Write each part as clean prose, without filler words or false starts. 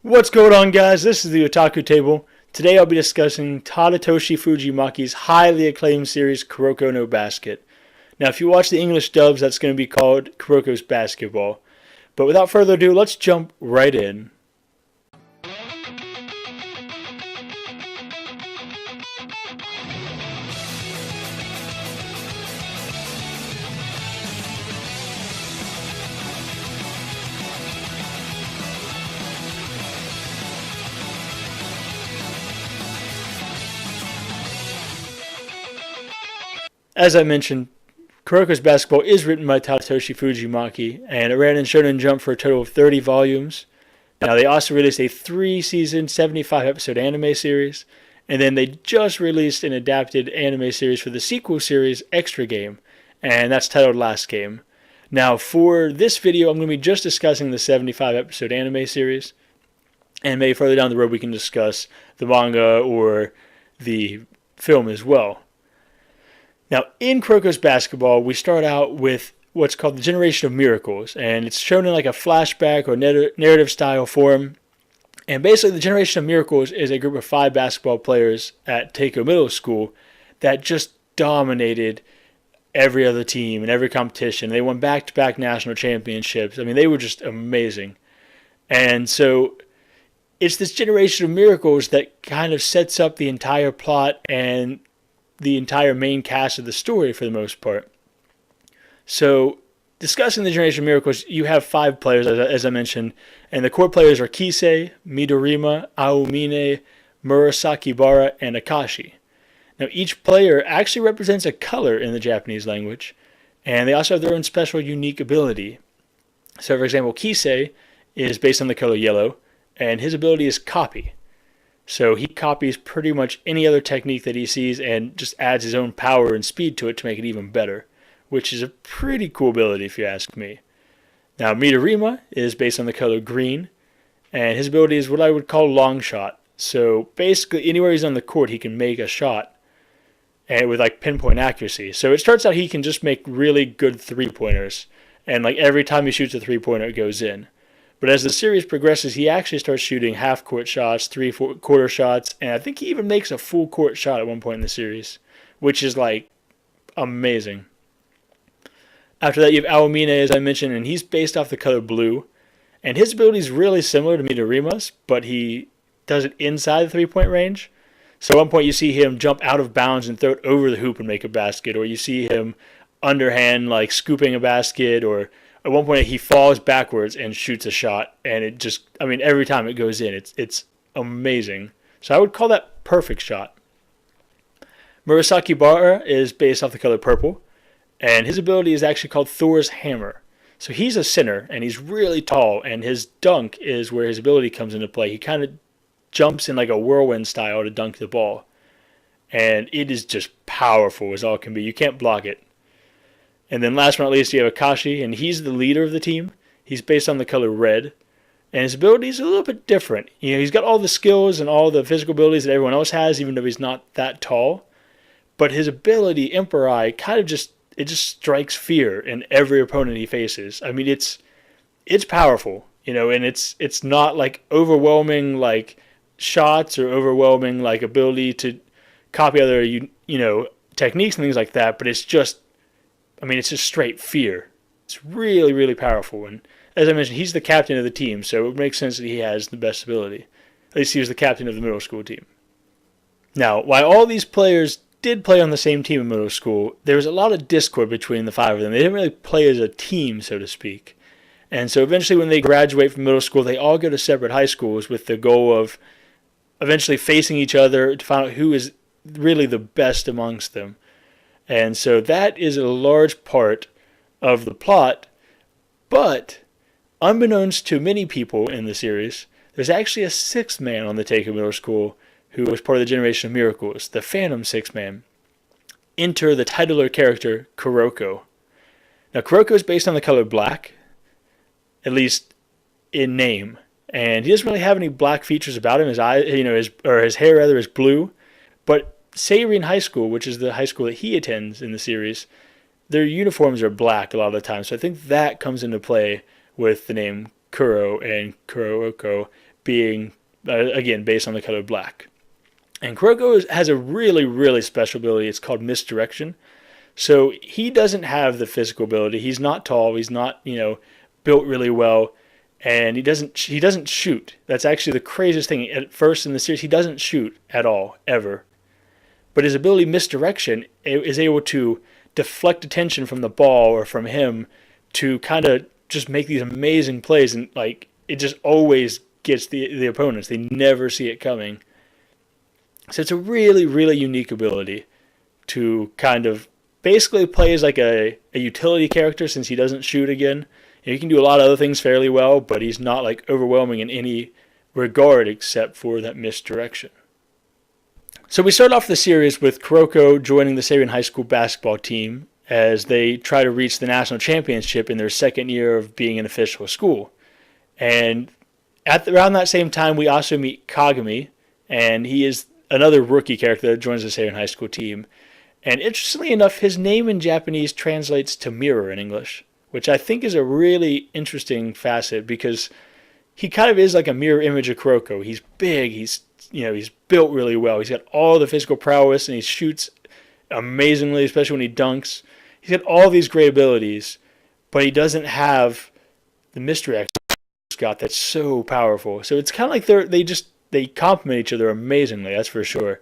What's going on, guys? This is the Otaku Table. Today I'll be discussing Tadatoshi Fujimaki's highly acclaimed series Kuroko no Basket. Now, if you watch the English dubs, that's going to be called Kuroko's Basketball. But without further ado, let's jump right in. As I mentioned, Kuroko's Basketball is written by Tadatoshi Fujimaki, and it ran in Shonen Jump for a total of 30 volumes. Now, they also released a 3-season, 75-episode anime series, and then they just released an adapted anime series for the sequel series, Extra Game, and that's titled Last Game. Now, for this video, I'm going to be just discussing the 75-episode anime series, and maybe further down the road we can discuss the manga or the film as well. Now, in Kuroko's Basketball, we start out with what's called the Generation of Miracles, and it's shown in like a flashback or narrative style form. And basically, the Generation of Miracles is a group of 5 basketball players at Teiko Middle School that just dominated every other team and every competition. They won back-to-back national championships. I mean, they were just amazing. And so it's this Generation of Miracles that kind of sets up the entire plot and the entire main cast of the story for the most part. So, discussing the Generation of Miracles, you have 5 players, as I mentioned, and the core players are Kisei, Midorima, Aomine, Murasakibara, and Akashi. Now, each player actually represents a color in the Japanese language, and they also have their own special unique ability. So, for example, Kisei is based on the color yellow, and his ability is Copy. So he copies pretty much any other technique that he sees and just adds his own power and speed to it to make it even better, which is a pretty cool ability if you ask me. Now, Midorima is based on the color green, and his ability is what I would call long shot. So basically, anywhere he's on the court, he can make a shot and with like pinpoint accuracy. So it starts out he can just make really good 3-pointers, and like every time he shoots a 3-pointer, it goes in. But as the series progresses, he actually starts shooting half-court shots, 3/4 shots, and I think he even makes a full-court shot at one point in the series, which is, like, amazing. After that, you have Aomine, as I mentioned, and he's based off the color blue. And his ability is really similar to Midorima's, but he does it inside the 3-point range. So at one point, you see him jump out of bounds and throw it over the hoop and make a basket, or you see him underhand, like, scooping a basket, or at one point, he falls backwards and shoots a shot, and it just, I mean, every time it goes in, it's amazing. So I would call that perfect shot. Murasakibara is based off the color purple, and his ability is actually called Thor's Hammer. So he's a center, and he's really tall, and his dunk is where his ability comes into play. He kind of jumps in like a whirlwind style to dunk the ball, and it is just powerful as all can be. You can't block it. And then last but not least, you have Akashi, and he's the leader of the team. He's based on the color red, and his ability is a little bit different. You know, he's got all the skills and all the physical abilities that everyone else has, even though he's not that tall. But his ability, Emperor Eye, kind of just strikes fear in every opponent he faces. I mean, it's powerful, you know, and it's not like overwhelming like shots or overwhelming like ability to copy other you know techniques and things like that. But it's just straight fear. It's really, really powerful. And as I mentioned, he's the captain of the team, so it makes sense that he has the best ability. At least he was the captain of the middle school team. Now, while all these players did play on the same team in middle school, there was a lot of discord between the 5 of them. They didn't really play as a team, so to speak. And so eventually when they graduate from middle school, they all go to separate high schools with the goal of eventually facing each other to find out who is really the best amongst them. And so that is a large part of the plot, but unbeknownst to many people in the series, there's actually a 6th man on the Teiko Middle School who was part of the Generation of Miracles, the Phantom 6th man. Enter the titular character, Kuroko. Now, Kuroko is based on the color black, at least in name, and he doesn't really have any black features about him. His eyes, his hair rather is blue, but Seirin High School, which is the high school that he attends in the series, their uniforms are black a lot of the time. So I think that comes into play with the name Kuro and Kuroko being, again, based on the color black. And Kuroko has a really, really special ability. It's called misdirection. So he doesn't have the physical ability. He's not tall. He's not, built really well. And he doesn't shoot. That's actually the craziest thing. At first in the series, he doesn't shoot at all, ever. But his ability misdirection is able to deflect attention from the ball or from him to kind of just make these amazing plays. And like it just always gets the opponents. They never see it coming. So it's a really, really unique ability to kind of basically play as like a utility character since he doesn't shoot again. He can do a lot of other things fairly well, but he's not like overwhelming in any regard except for that misdirection. So we start off the series with Kuroko joining the Seirin High School basketball team as they try to reach the national championship in their second year of being an official school. And around that same time, we also meet Kagami, and he is another rookie character that joins the Seirin High School team. And interestingly enough, his name in Japanese translates to mirror in English, which I think is a really interesting facet because he kind of is like a mirror image of Kuroko. He's big, he's built really well. He's got all the physical prowess and he shoots amazingly, especially when he dunks. He's got all these great abilities, but he doesn't have the misdirection he's got that's so powerful. So it's kind of like they complement each other amazingly, that's for sure.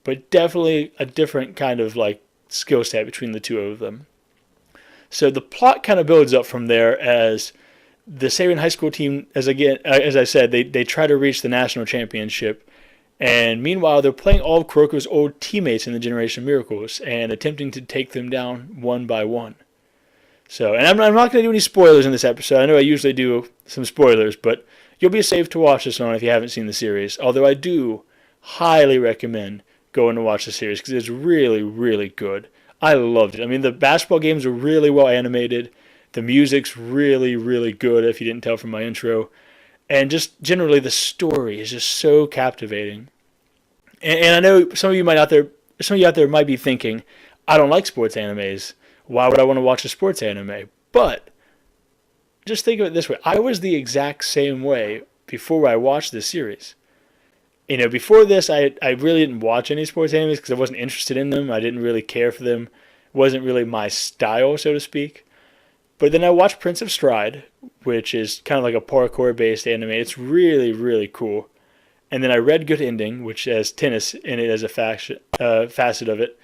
But definitely a different kind of like skill set between the two of them. So the plot kind of builds up from there as the Seirin High School team, as I said, they try to reach the national championship. And meanwhile, they're playing all of Kuroko's old teammates in the Generation Miracles and attempting to take them down one by one. So, and I'm not going to do any spoilers in this episode. I know I usually do some spoilers, but you'll be safe to watch this one if you haven't seen the series. Although I do highly recommend going to watch the series because it's really, really good. I loved it. I mean, the basketball games are really well animated. The music's really, really good, if you didn't tell from my intro. And just generally, the story is just so captivating. And I know some of you out there might be thinking, I don't like sports animes. Why would I want to watch a sports anime? But just think of it this way. I was the exact same way before I watched this series. Before this, I really didn't watch any sports animes because I wasn't interested in them. I didn't really care for them. It wasn't really my style, so to speak. But then I watched Prince of Stride, which is kind of like a parkour-based anime. It's really, really cool. And then I read Good Ending, which has tennis in it as a facet of it.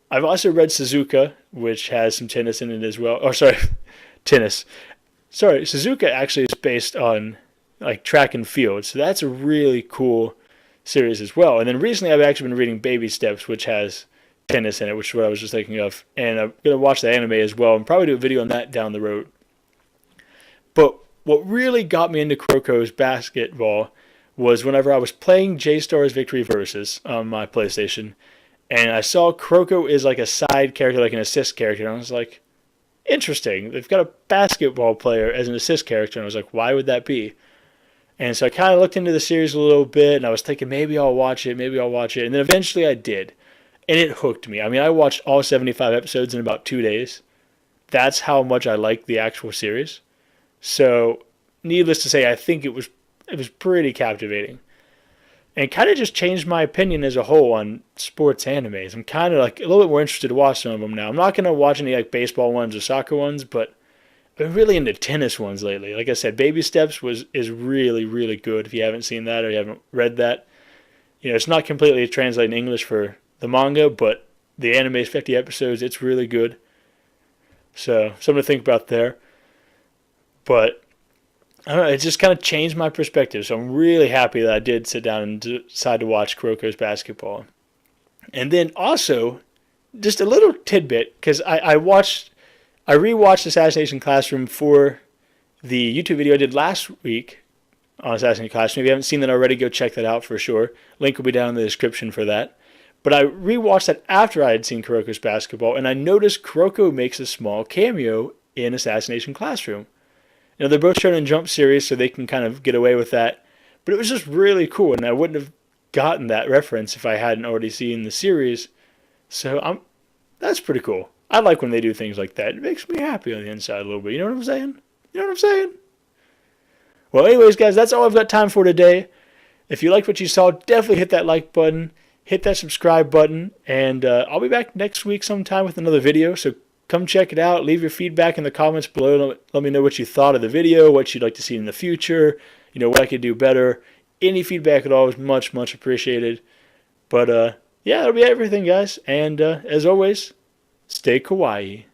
I've also read Suzuka, which has some tennis in it as well. Oh, sorry, tennis. Sorry, Suzuka actually is based on like track and field, so that's a really cool series as well. And then recently I've actually been reading Baby Steps, which has tennis in it, which is what I was just thinking of. And I'm going to watch the anime as well and probably do a video on that down the road. But what really got me into Kuroko's basketball was whenever I was playing J-Star's Victory Versus on my PlayStation, and I saw Kuroko is like a side character, like an assist character, and I was like, interesting. They've got a basketball player as an assist character, and I was like, why would that be? And so I kind of looked into the series a little bit, and I was thinking, maybe I'll watch it, and then eventually I did. And it hooked me. I mean, I watched all 75 episodes in about 2 days. That's how much I liked the actual series. So, needless to say, I think it was pretty captivating. And it kind of just changed my opinion as a whole on sports animes. I'm kind of like a little bit more interested to watch some of them now. I'm not going to watch any like baseball ones or soccer ones, but I've been really into tennis ones lately. Like I said, Baby Steps is really, really good if you haven't seen that or you haven't read that. It's not completely translated in English for the manga, but the anime is 50 episodes. It's really good. So, something to think about there. But, I don't know, it just kind of changed my perspective. So, I'm really happy that I did sit down and decide to watch Kuroko's basketball. And then also, just a little tidbit, because I rewatched Assassination Classroom for the YouTube video I did last week on Assassination Classroom. If you haven't seen that already, go check that out for sure. Link will be down in the description for that. But I rewatched that after I had seen Kuroko's basketball, and I noticed Kuroko makes a small cameo in Assassination Classroom. They're both Shonen Jump series, so they can kind of get away with that. But it was just really cool, and I wouldn't have gotten that reference if I hadn't already seen the series. So that's pretty cool. I like when they do things like that. It makes me happy on the inside a little bit. You know what I'm saying? Well, anyways, guys, that's all I've got time for today. If you liked what you saw, definitely hit that like button, hit that subscribe button, and I'll be back next week sometime with another video. So come check it out. Leave your feedback in the comments below. Let me know what you thought of the video, what you'd like to see in the future, what I could do better. Any feedback at all is much, much appreciated. But yeah, that'll be everything, guys. And as always, stay kawaii.